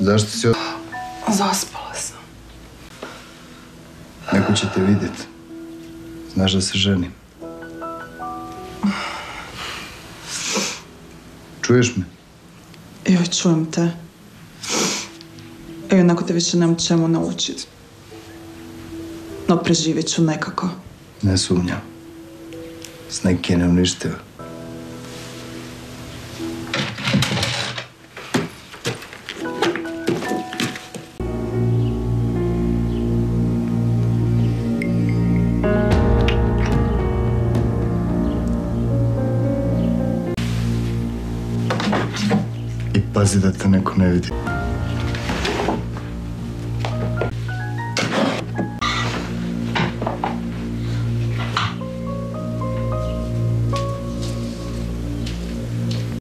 Zašto si Zaspala sam. Neko će te vidjeti. Znaš da se ženim. Čuješ me? Joj, čujem te. I onako te više nemam čemu naučiti. No, preživjet ću nekako. Ne sumnjam. S neki je neuništiva. I pazi da te neko ne vidi.